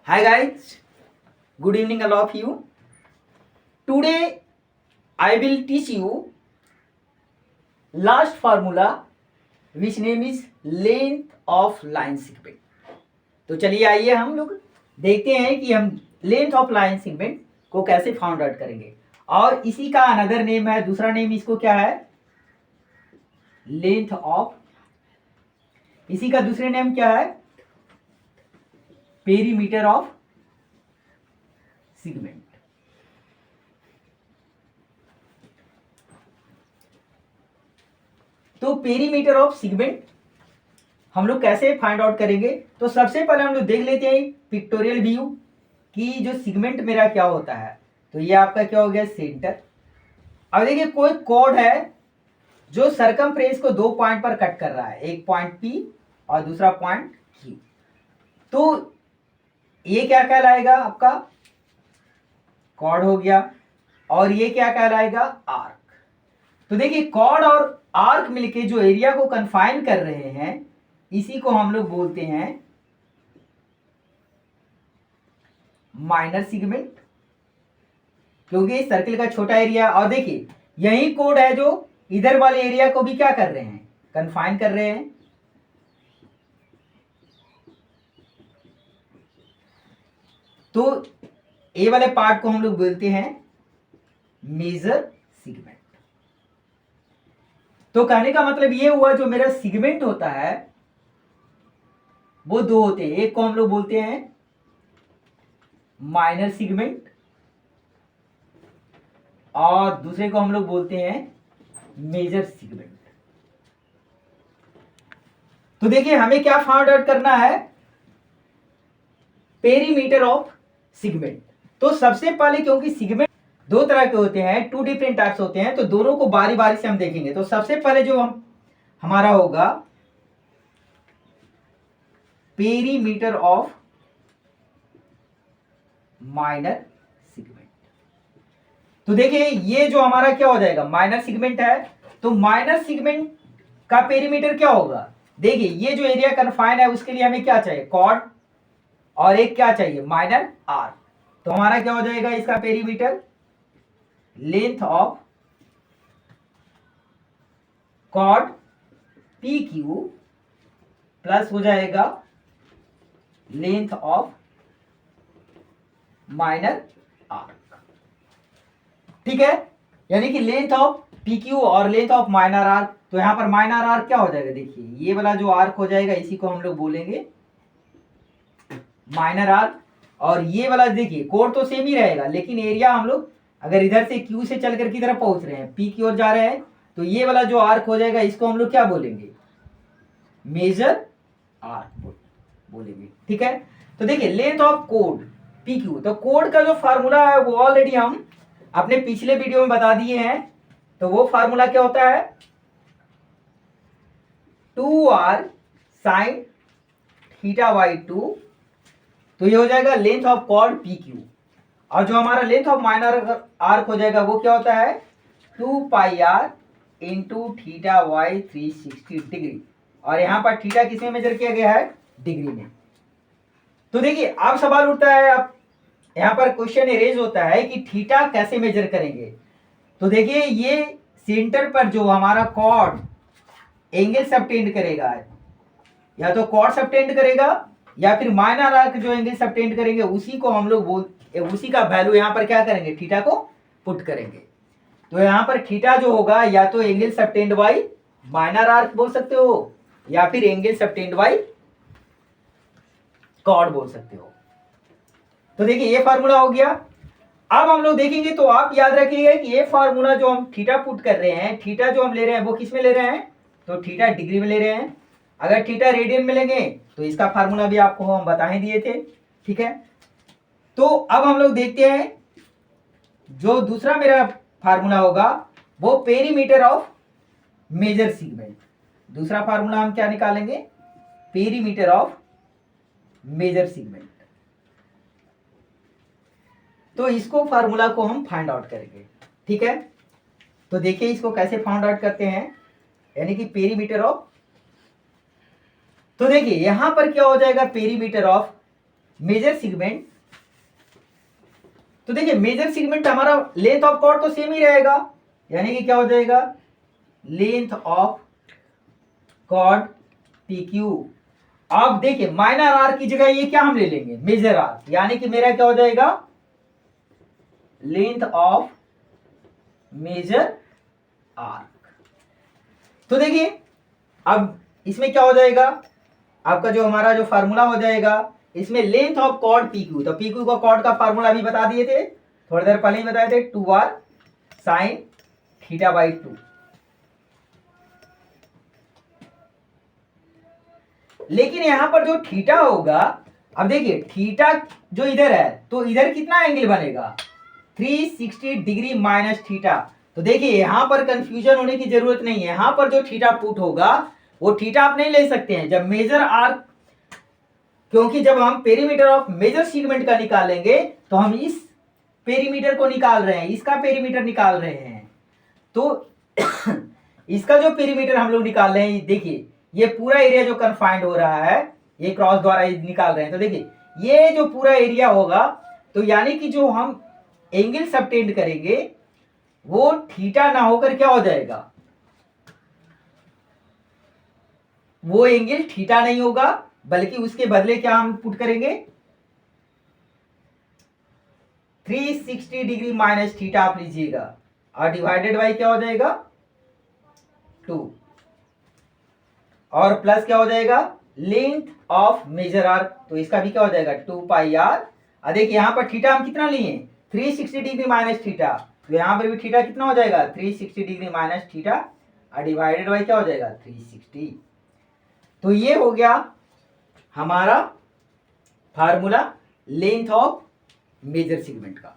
Hi guys, good evening all of you. Today I will teach you last formula which name is length of line segment. तो चलिए आइए हम लोग देखते हैं कि हम लेंथ ऑफ लाइन सेगमेंट को कैसे फाउंड आउट करेंगे। और इसी का अनदर नेम है, दूसरा नेम इसको क्या है, लेंथ ऑफ, इसी का दूसरे नेम क्या है, पेरीमीटर ऑफ सेगमेंट। तो पेरीमीटर ऑफ सेगमेंट हम लोग कैसे फाइंड आउट करेंगे। तो सबसे पहले हम लोग देख लेते हैं पिक्टोरियल व्यू कि जो सेगमेंट मेरा क्या होता है। तो ये आपका क्या हो गया, सेंटर। अब देखिए कोई कॉर्ड है जो सरकमफ्रेंस को दो पॉइंट पर कट कर रहा है, एक पॉइंट पी और दूसरा पॉइंट क्यू। तो ये क्या कहलाएगा, आपका कॉर्ड हो गया, और ये क्या कहलाएगा, आर्क। तो देखिए कॉर्ड और आर्क मिलके जो एरिया को कन्फाइन कर रहे हैं, इसी को हम लोग बोलते हैं माइनर सेगमेंट, क्योंकि इस सर्किल का छोटा एरिया। और देखिए यही कोड है जो इधर वाले एरिया को भी क्या कर रहे हैं, कन्फाइन कर रहे हैं। तो ए वाले पार्ट को हम लोग बोलते हैं मेजर सेगमेंट। तो कहने का मतलब ये हुआ, जो मेरा सेगमेंट होता है वो दो होते हैं, एक को हम लोग बोलते हैं माइनर सेगमेंट और दूसरे को हम लोग बोलते हैं मेजर सेगमेंट। तो देखिए हमें क्या फाइंड आउट करना है, पेरीमीटर ऑफ सेगमेंट। तो सबसे पहले, क्योंकि सेगमेंट दो तरह के होते हैं, टू डिफरेंट टाइप्स होते हैं, तो दोनों को बारी बारी से हम देखेंगे। तो सबसे पहले जो हमारा होगा पेरीमीटर ऑफ माइनर सेगमेंट। तो देखिए ये जो हमारा क्या हो जाएगा, माइनर सेगमेंट है। तो माइनर सेगमेंट का पेरीमीटर क्या होगा, देखिए ये जो एरिया कन्फाइन है उसके लिए हमें क्या चाहिए, कॉर्ड, और एक क्या चाहिए, माइनर आर। तो हमारा क्या हो जाएगा इसका perimeter, length of chord P Q plus हो जाएगा लेंथ ऑफ माइनर आर्क। ठीक है, यानी कि लेंथ ऑफ पी क्यू और लेंथ ऑफ माइनर आर्क। तो यहां पर माइनर आर्क क्या हो जाएगा, देखिए ये वाला जो आर्क हो जाएगा इसी को हम लोग बोलेंगे माइनर आर्क। और ये वाला देखिए कोड तो सेम ही रहेगा, लेकिन एरिया हम लोग अगर इधर से क्यू से चल कर किधर पहुंच रहे हैं, पी की ओर जा रहे हैं, तो ये वाला जो आर्क हो जाएगा इसको हम लोग क्या बोलेंगे, मेजर आर्क बोलेंगे। ठीक है, तो देखिए length of code P Q, तो कोड का जो फार्मूला है वो ऑलरेडी हम अपने पिछले वीडियो में बता दिए हैं। तो वो फार्मूला क्या होता है, 2r sin θ/2। तो ये हो जाएगा length of chord P Q, और जो हमारा लेंथ ऑफ माइनर आर्क हो जाएगा वो क्या होता है, 2πr इंटू θ/y 360 डिग्री। और यहाँ पर थीटा किसमें मेजर किया गया है, डिग्री में। तो देखिए अब सवाल उठता है, अब यहाँ पर क्वेश्चन रेज होता है कि थीटा कैसे मेजर करेंगे। तो देखिए ये सेंटर पर जो हमारा कॉर्ड एंगल सबटेंड करेगा, या तो कॉर्ड सबटेंड करेगा या फिर माइनर आर्क जो एंगल सबटेंड करेंगे उसी को हम लोग उसी का वैल्यू यहाँ पर क्या करेंगे, थीटा को पुट करेंगे। तो यहाँ पर थीटा जो होगा या तो angle subtend by minor arc बोल सकते हो, या फिर एंगल सबटेंड बाई कॉर्ड बोल सकते हो। तो देखिए ये फार्मूला हो गया। अब हम लोग देखेंगे, तो आप याद रखिएगा कि ये फार्मूला जो हम थीटा पुट कर रहे हैं, थीटा जो हम ले रहे हैं वो किस में ले रहे हैं, तो थीटा डिग्री में ले रहे हैं। अगर थीटा रेडियन में लेंगे तो इसका फार्मूला भी आपको हम बता ही दिए थे। ठीक है, तो अब हम लोग देखते हैं जो दूसरा मेरा फार्मूला होगा वो पेरीमीटर ऑफ मेजर सेगमेंट। दूसरा फार्मूला हम क्या निकालेंगे, पेरीमीटर ऑफ मेजर सेगमेंट। तो इसको फार्मूला को हम फाइंड आउट करेंगे। ठीक है, तो देखिए इसको कैसे फाइंड आउट करते हैं, यानी कि पेरीमीटर ऑफ। तो देखिए यहां पर क्या हो जाएगा, पेरीमीटर ऑफ मेजर सेगमेंट, तो देखिए मेजर सेगमेंट हमारा लेंथ ऑफ कॉर्ड तो सेम ही रहेगा, यानी कि क्या हो जाएगा length of chord P Q. अब देखिए माइनर आर की जगह ये क्या हम ले लेंगे मेजर आर, यानी कि मेरा क्या हो जाएगा लेंथ ऑफ मेजर आर्क। तो देखिए अब इसमें क्या हो जाएगा, आपका जो हमारा जो फार्मूला हो जाएगा इसमें length of chord P Q, तो पी क्यू का कॉर्ड का फार्मूला अभी बता दिए थे, थोड़ी देर पहले ही बताए थे, 2r साइन थीटा बाई 2। लेकिन यहां पर जो थीटा होगा, अब देखिए थीटा जो इधर है तो इधर कितना एंगल बनेगा 360 डिग्री माइनस थीटा। तो देखिए यहां पर कंफ्यूजन होने की जरूरत नहीं है, यहां पर जो थीटा पुट होगा वो थीटा आप नहीं ले सकते हैं जब मेजर आर, क्योंकि जब हम पेरीमीटर ऑफ मेजर सेगमेंट का निकालेंगे तो हम इस पेरीमीटर को निकाल रहे हैं, इसका पेरीमीटर निकाल रहे हैं, तो इसका जो पेरीमीटर हम लोग निकाल रहे हैं, देखिए ये पूरा एरिया जो कन्फाइंड हो रहा है ये क्रॉस द्वारा निकाल रहे हैं, तो देखिए ये जो पूरा एरिया होगा, तो यानी कि जो हम एंगल सबटेंड करेंगे वो थीटा ना होकर क्या हो जाएगा, वो एंगल थीटा नहीं होगा, बल्कि उसके बदले क्या हम पुट करेंगे 360 डिग्री माइनस थीटा आप लीजिएगा, और डिवाइडेड बाई क्या हो जाएगा 2, और प्लस क्या हो जाएगा लेंथ ऑफ मेजर आर, तो इसका भी क्या हो जाएगा 2 पाई आर। देखिए यहां पर थीटा हम कितना लिए 360 डिग्री माइनस थीटा, तो यहां पर भी थीटा कितना हो जाएगा 360 डिग्री माइनस थीटा, और डिवाइडेड बाई क्या हो जाएगा 360। तो ये हो गया हमारा formula length of major segment का।